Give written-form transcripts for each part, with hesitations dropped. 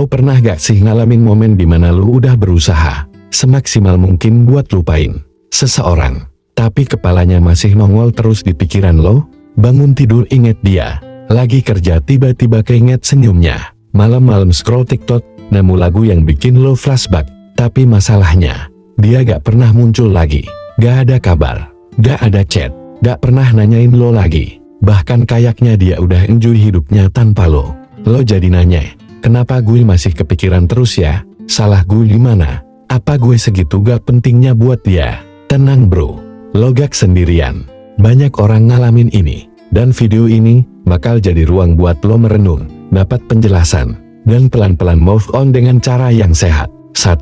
Lo pernah gak sih ngalamin momen dimana lo udah berusaha semaksimal mungkin buat lupain seseorang, tapi kepalanya masih nongol terus di pikiran lo? Bangun tidur inget dia, lagi kerja tiba-tiba keinget senyumnya, malam-malam scroll TikTok, nemu lagu yang bikin lo flashback, tapi masalahnya, dia gak pernah muncul lagi, gak ada kabar, gak ada chat, gak pernah nanyain lo lagi, bahkan kayaknya dia udah enjoy hidupnya tanpa lo. Lo jadi nanya, kenapa gue masih kepikiran terus ya? Salah gue gimana? Apa gue segitu gak pentingnya buat dia? Tenang bro, lo gak sendirian. Banyak orang ngalamin ini. Dan video ini bakal jadi ruang buat lo merenung, dapat penjelasan, dan pelan-pelan move on dengan cara yang sehat. 1.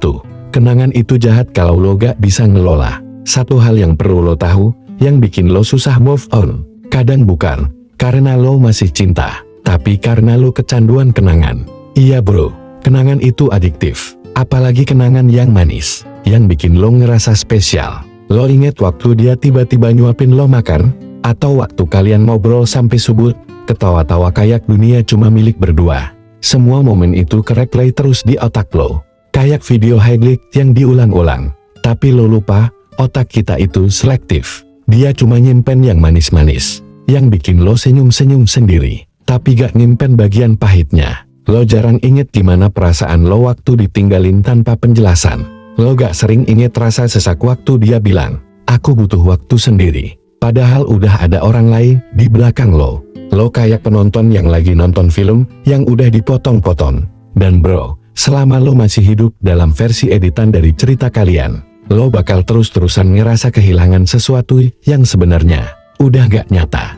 Kenangan itu jahat kalau lo gak bisa ngelola. Satu hal yang perlu lo tahu, yang bikin lo susah move on, kadang bukan karena lo masih cinta, tapi karena lo kecanduan kenangan. Iya bro, kenangan itu adiktif. Apalagi kenangan yang manis, yang bikin lo ngerasa spesial. Lo inget waktu dia tiba-tiba nyuapin lo makan? Atau waktu kalian ngobrol sampai subuh, ketawa-tawa kayak dunia cuma milik berdua. Semua momen itu kereplay terus di otak lo, kayak video highlight yang diulang-ulang. Tapi lo lupa, otak kita itu selektif. Dia cuma nyimpen yang manis-manis, yang bikin lo senyum-senyum sendiri, tapi gak nyimpen bagian pahitnya. Lo jarang inget gimana perasaan lo waktu ditinggalin tanpa penjelasan. Lo gak sering inget rasa sesak waktu dia bilang, aku butuh waktu sendiri. Padahal udah ada orang lain di belakang lo. Lo kayak penonton yang lagi nonton film yang udah dipotong-potong. Dan bro, selama lo masih hidup dalam versi editan dari cerita kalian, lo bakal terus-terusan ngerasa kehilangan sesuatu yang sebenarnya udah gak nyata.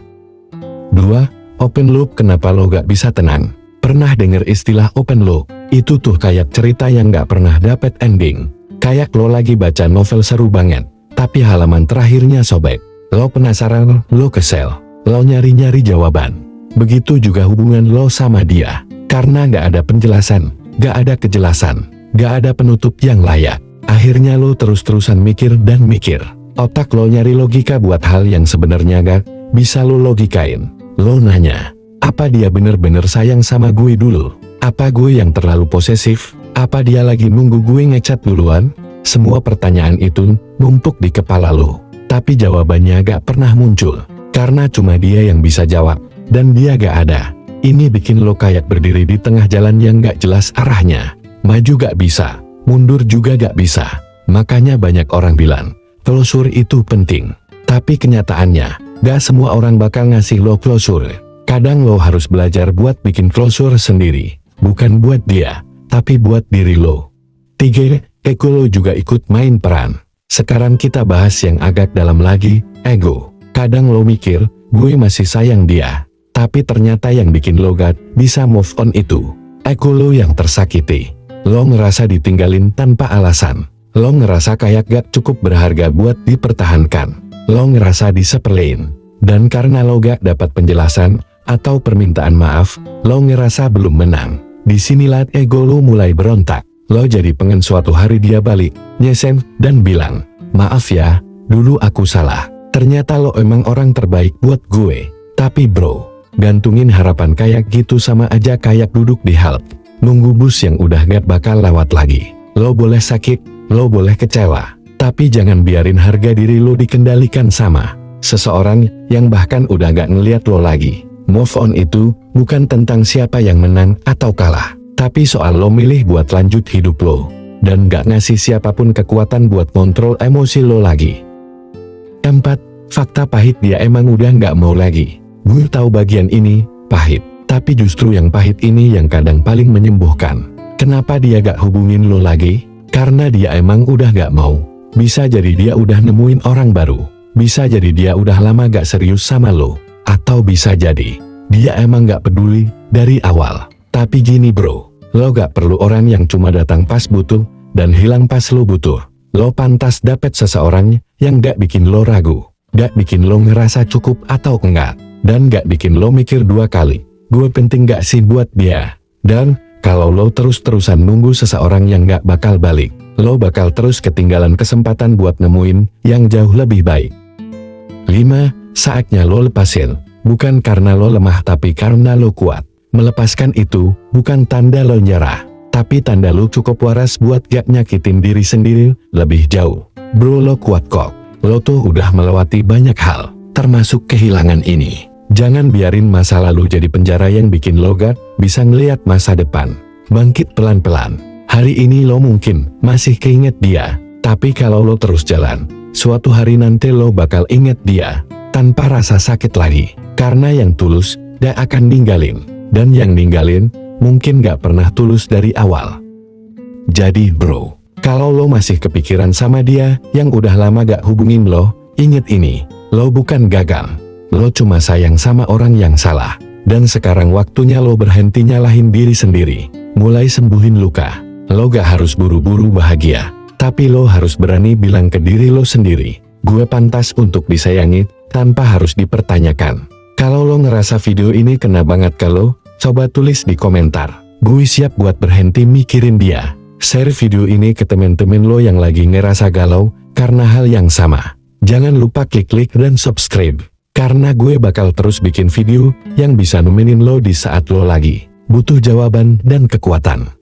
2. Open loop. Kenapa lo gak bisa tenang? Pernah denger istilah open loop? Itu tuh kayak cerita yang gak pernah dapet ending. Kayak lo lagi baca novel seru banget, tapi halaman terakhirnya sobek. Lo penasaran, lo kesel, lo nyari-nyari jawaban. Begitu juga hubungan lo sama dia. Karena gak ada penjelasan, gak ada kejelasan, gak ada penutup yang layak. Akhirnya lo terus-terusan mikir dan mikir. Otak lo nyari logika buat hal yang sebenarnya gak bisa lo logikain. Lo nanya, apa dia bener-bener sayang sama gue dulu? Apa gue yang terlalu posesif? Apa dia lagi nunggu gue ngechat duluan? Semua pertanyaan itu numpuk di kepala lo, tapi jawabannya gak pernah muncul. Karena cuma dia yang bisa jawab, dan dia gak ada. Ini bikin lo kayak berdiri di tengah jalan yang gak jelas arahnya. Maju gak bisa, mundur juga gak bisa. Makanya banyak orang bilang, closure itu penting. Tapi kenyataannya, gak semua orang bakal ngasih lo closure. Kadang lo harus belajar buat bikin closure sendiri. Bukan buat dia, tapi buat diri lo. 3. Ego lo juga ikut main peran. Sekarang kita bahas yang agak dalam lagi, ego. Kadang lo mikir, gue masih sayang dia. Tapi ternyata yang bikin lo gak bisa move on itu ego lo yang tersakiti. Lo ngerasa ditinggalin tanpa alasan. Lo ngerasa kayak gak cukup berharga buat dipertahankan. Lo ngerasa disepelein. Dan karena lo gak dapat penjelasan atau permintaan maaf, lo ngerasa belum menang. Disinilah ego lo mulai berontak. Lo jadi pengen suatu hari dia balik, nyesen, dan bilang, maaf ya, dulu aku salah. Ternyata lo emang orang terbaik buat gue. Tapi bro, gantungin harapan kayak gitu sama aja kayak duduk di halte, nunggu bus yang udah gak bakal lewat lagi. Lo boleh sakit, lo boleh kecewa, tapi jangan biarin harga diri lo dikendalikan sama seseorang yang bahkan udah gak ngeliat lo lagi. Move on itu bukan tentang siapa yang menang atau kalah, tapi soal lo milih buat lanjut hidup lo, dan gak ngasih siapapun kekuatan buat kontrol emosi lo lagi. 4. Fakta pahit. Dia emang udah gak mau lagi. Gue tahu bagian ini pahit, tapi justru yang pahit ini yang kadang paling menyembuhkan. Kenapa dia gak hubungin lo lagi? Karena dia emang udah gak mau. Bisa jadi dia udah nemuin orang baru. Bisa jadi dia udah lama gak serius sama lo. Atau bisa jadi dia emang gak peduli dari awal. Tapi gini bro, lo gak perlu orang yang cuma datang pas butuh dan hilang pas lo butuh. Lo pantas dapet seseorang yang gak bikin lo ragu, gak bikin lo ngerasa cukup atau enggak, dan gak bikin lo mikir dua kali, gue penting gak sih buat dia. Dan kalau lo terus-terusan nunggu seseorang yang gak bakal balik, lo bakal terus ketinggalan kesempatan buat nemuin yang jauh lebih baik. 5. Saatnya lo lepasin. Bukan karena lo lemah tapi karena lo kuat. Melepaskan itu bukan tanda lo nyerah, Tapi tanda lu cukup waras buat gak nyakitin diri sendiri lebih jauh. Bro, lo kuat kok. Lo tuh udah melewati banyak hal, termasuk kehilangan ini. Jangan biarin masa lalu jadi penjara yang bikin lo gak bisa ngeliat masa depan. Bangkit pelan-pelan. Hari ini lo mungkin masih keinget dia, tapi kalau lo terus jalan, suatu hari nanti lo bakal inget dia tanpa rasa sakit lagi. Karena yang tulus gak akan ninggalin, dan yang ninggalin mungkin gak pernah tulus dari awal. Jadi bro, kalau lo masih kepikiran sama dia yang udah lama gak hubungin lo, inget ini, lo bukan gagal. Lo cuma sayang sama orang yang salah. Dan sekarang waktunya lo berhenti nyalahin diri sendiri. Mulai sembuhin luka. Lo gak harus buru-buru bahagia, tapi lo harus berani bilang ke diri lo sendiri, gue pantas untuk disayangi tanpa harus dipertanyakan. Kalau lo ngerasa video ini kena banget ke lo, coba tulis di komentar. Gue siap buat berhenti mikirin dia. Share video ini ke temen-temen lo yang lagi ngerasa galau karena hal yang sama. Jangan lupa klik dan subscribe, karena gue bakal terus bikin video yang bisa nemenin lo di saat lo lagi butuh jawaban dan kekuatan.